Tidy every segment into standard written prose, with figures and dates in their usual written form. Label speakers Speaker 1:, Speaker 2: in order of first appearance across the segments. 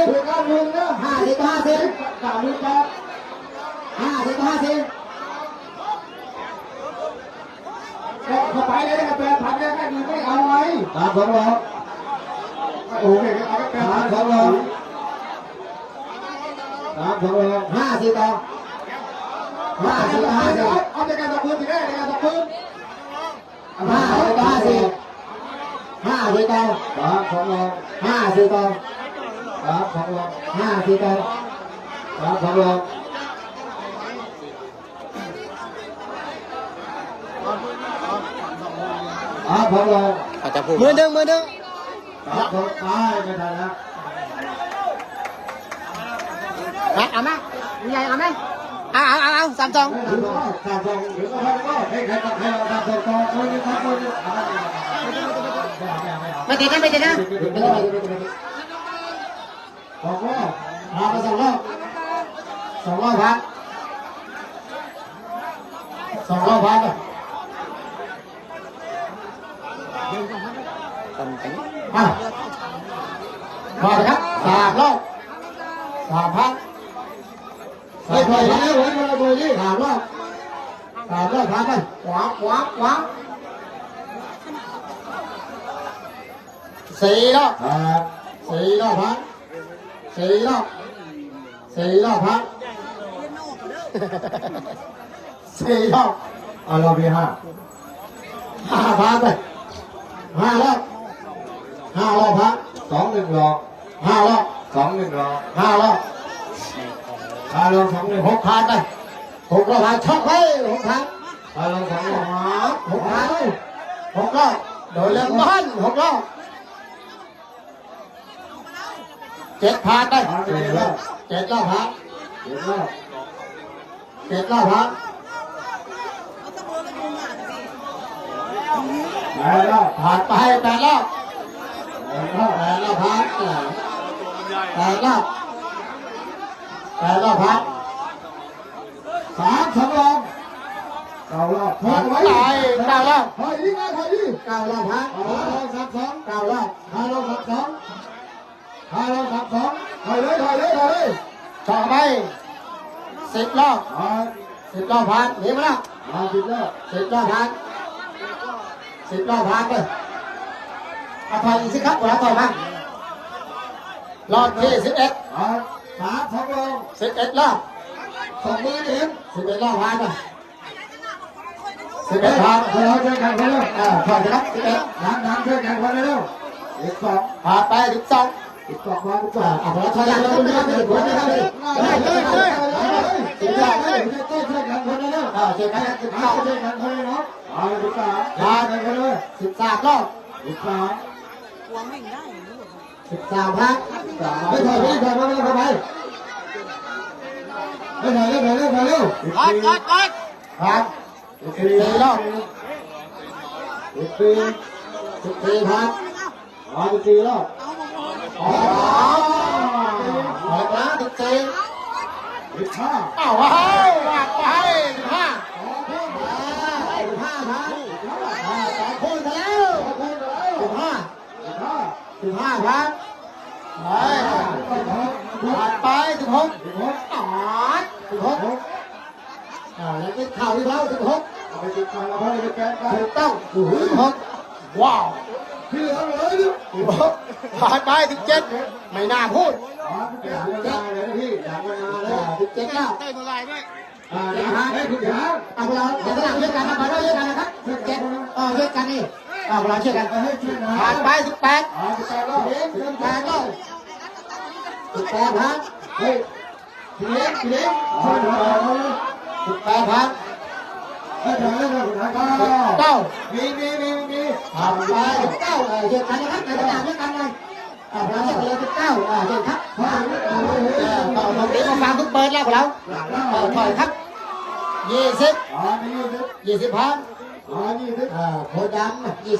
Speaker 1: 50
Speaker 2: เข้าไปเลยนะ8,000เนี่ยแค่ดีไม่เอาไว้
Speaker 1: ตามของเรา
Speaker 2: โอ้ยเอาไป
Speaker 1: ตามของเราตามของเรา50 ต่อ
Speaker 2: เอาในการตะพื้นทีแรกในการตะพื้น
Speaker 1: 50 ต่อตามของเรา50 ต่อตามของเรา50 ต่อตามของเรา
Speaker 3: เขาจะพูด
Speaker 4: มือหนึ่ง
Speaker 1: ตามของไปไม่ทันแล้ว
Speaker 4: เอาไหมใหญ่เอาไหมเอา3-2
Speaker 1: ตามของหรือก็ให้ใครตัดให้เราตามของต่อคนนึงครับคนนึง
Speaker 4: ไม่ติดนะ
Speaker 1: บอกว่าพาไป2 รอบพัก2 รอบพัก
Speaker 3: คนกัน
Speaker 1: มาเลยครับ3 รอบ3 พักไม่ถอยแล้วไว้มาเลยนี่3 รอบพักไปขวา4 รอบ4 รอบพัก4 รอบพัก4 รอบเอารอบที่5พักไป5 รอบพัก2 1 รอบ5 รอบ2 1 รอบ5 รอบ2 1 6 พักไป6 รอบพักช็อกเลย6 พัก5 รอบ2 รอบ6 พักเลย6 รอบโดยเริ่มต้น6 รอบ7 พักได้7 รอบพัก7 รอบพักผ่านไป8 รอบพัก8 รอบพัก3 2 รอบ9 รอบผ่านไป9 รอบถอยดี9 รอบพัก9 รอบ5 รอบถอยเลยต่อไป10 รอบพักหนีมาแล้ว10 รอบพักเลยเอาถอยอีกสิครับเราถอยมารอบที่11 3 2 รอบ11 รอบ2 มือเห็น11 รอบพักเลย11 พักเราช่วยกันคนเร็วถอยครับ11น้ำช่วยกันคนเร็วอีก2ผ่านไป12พักเอาเราถอยกันคนเร็วช่วยกันคนเร็วช่วยกันคนเร็วช่วยกันคนเร็ว13 รอบ13 พักไม่ถอยมาเข้าไปไม่ถอยเร็วพัก14 รอบ14 พัก14 รอบแล้ว14เอาว้าววัดไป15พักพูดแล้ว15 พักไป16แล้วติดข่าวที่เรา16ไปติดข่าวเราไปติดแกนถูกต้อง16ว้าวที่เหลือเลยผ่านไป17ไม่น่าพูด17แล้วเต้นอะไรด้วยให้คุณยาวเอาเราเดี๋ยวเราเชื่อกันนะเราเชื่อกันนะครับ17เชื่อกันนี่เราเชื่อกันผ่านไป18รอบ18 รอบ18 พักเฮ้ยพี่เล็ก18 พัก9มีผ่านไป9เชื่อกันนะครับในสนามเชื่อกันเลยเราเชื่อกันเลย9เชื่อครับตรงนี้มาฟังทุกเปิดแล้วเราถอยครับ20 พักโคดำ20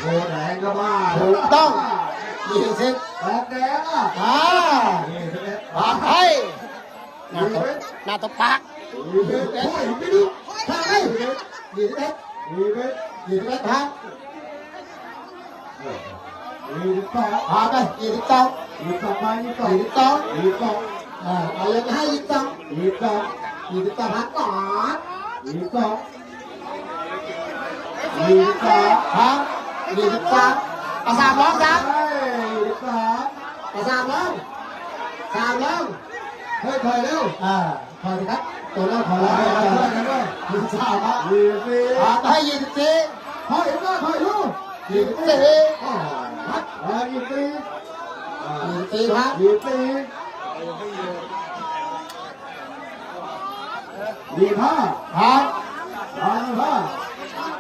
Speaker 1: โคแดงก็บ้าถูกต้อง20ออกแดงผ่านไปหน้าตบปาก21พัก ผ่านไป22
Speaker 2: 22ไป
Speaker 1: 22เอาเลยให้22พักก่อนครับ23เอา3ร้องครับเอา3ร้อง
Speaker 2: เฮ้ยถอยเร็ว
Speaker 1: ถอยสิครับตัวเล่าถอยแล้ว23ครับผ่านไป24
Speaker 2: ถอยมาถอยลูก
Speaker 1: 24
Speaker 2: พัด
Speaker 1: 24ครับครับ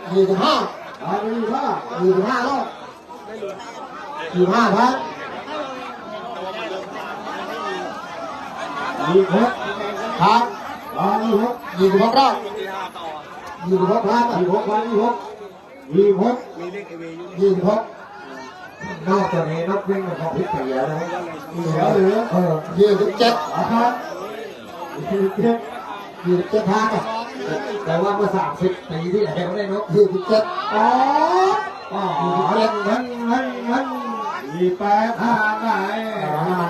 Speaker 1: 25รอบ25ครับครับ26รอบ26ครับ26นอกจากนี้นกวิ่งของพิษเสียนะ27ครับ27พักแต่ว่าเมื่อ30 ปีที่แล้วได้นก27
Speaker 2: มัน28ห้าไหน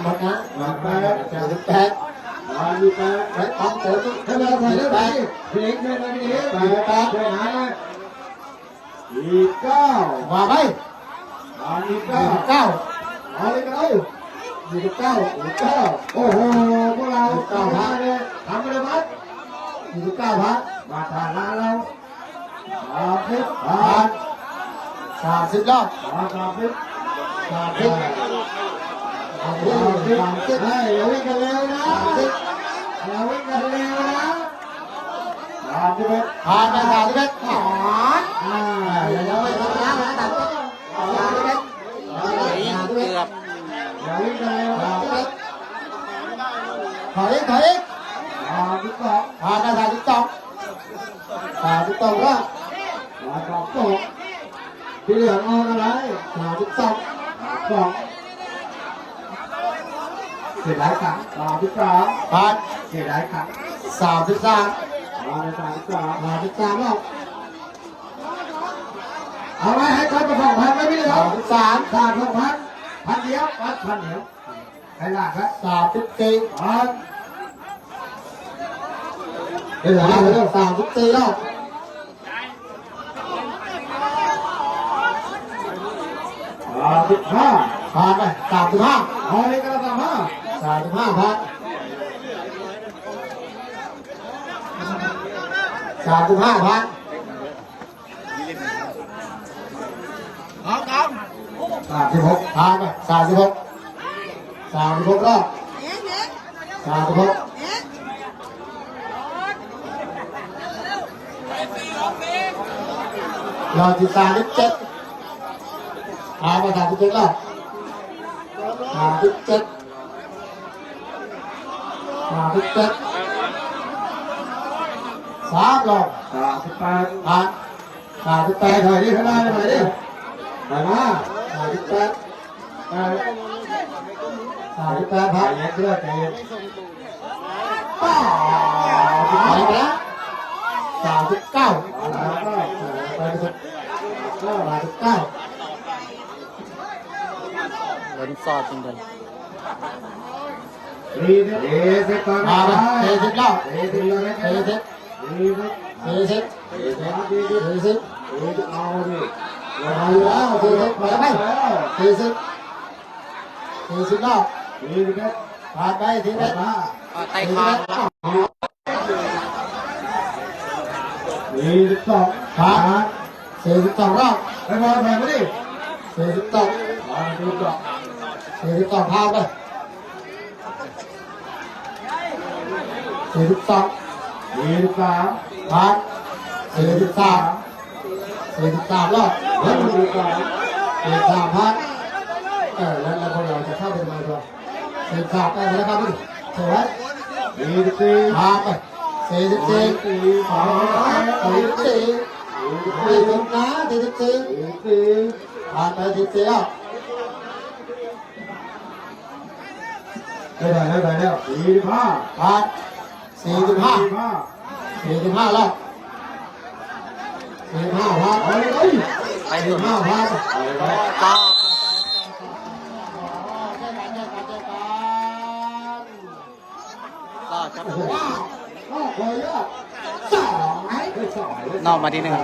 Speaker 1: หมดนะ28ต้องเติมให้เราใส่ได้ไหมเพลงด้วยนะพี่28ช่วยหาเลย
Speaker 2: 29
Speaker 1: มาไหม29
Speaker 2: เอาเลยกันเอา
Speaker 1: 29
Speaker 2: โอ้โหพวกเรา
Speaker 1: 29พัก
Speaker 2: ทำไปเลยมั้ย
Speaker 1: 29พัก
Speaker 2: มาทานร้านเรา
Speaker 1: 30รอบ
Speaker 2: อย่าวิ่งกันเร็วนะ
Speaker 1: ผ่านไป31ผ่านอย่าไม่ทำนะ31
Speaker 3: เกือบ
Speaker 2: อย่าวิ่งกันเร็วนะ
Speaker 1: ถอยอีกผ่านไป32รอบ
Speaker 2: ที่เหลือเอาอะไร
Speaker 1: 32
Speaker 2: เสียดายขัง
Speaker 1: ผ่าน
Speaker 2: เสียดายขัง
Speaker 1: 33
Speaker 2: ร
Speaker 1: รอบ
Speaker 2: เอาไว้ให้คนประกอบพันไม่พี่เหรอ
Speaker 1: 33
Speaker 2: ขาดพันเดียวให้หลักแล้ว
Speaker 1: 34เดี๋ยว34รอบผ่านไป35
Speaker 2: เอาเลยกันละ
Speaker 1: 35พัน35พัน
Speaker 2: 36
Speaker 1: ผ่านไป36รอบ36รอบที่37ผ่านไป37รอบ37 3รอบ
Speaker 2: 38
Speaker 1: ผ่าน38
Speaker 2: หน่อยดิข้างหน้าหน่อยดิ
Speaker 1: ผ่านมา38พัน
Speaker 2: ใจเย็นใจเย็น
Speaker 1: ป้าไปแล้ว39ไปสุด39
Speaker 3: เล่นซอดจริงเลย
Speaker 2: 40ต่อ
Speaker 1: มา
Speaker 2: ไป
Speaker 1: เลย40รอบ
Speaker 2: 40เลยนะ
Speaker 1: 40
Speaker 2: เอาดิ
Speaker 1: เอาแล้ว40ไปไหม40รอบผ่านไปทีนี้
Speaker 3: ไต่คานแล้ว
Speaker 2: 42
Speaker 1: ผ่าน42รอบ
Speaker 2: ไปบอลแข่งมาดิ
Speaker 1: 42
Speaker 2: มาดูก่อน
Speaker 1: 42ผ่านไป42
Speaker 2: 43
Speaker 1: ผ่าน43รอบ
Speaker 2: แล้วดูก่อน
Speaker 1: 43พันแล้วคนเราจะเข้าไปทำไมตัว43ได้แล้วครับพี่เสร็จแล้ว
Speaker 2: 44
Speaker 1: ผ่านไป44 44นะ44ผ่านไป44รอบ
Speaker 2: ได้แล้ว45
Speaker 1: ผ่าน45รอบ45พัน
Speaker 2: เอาเลย
Speaker 3: ไปถึง
Speaker 1: 45พัน
Speaker 3: ต่อ ดครับ
Speaker 1: โอ้โหขอยอดสองไหม
Speaker 2: ไม่สอย
Speaker 3: นอกมาที่หนึ่ง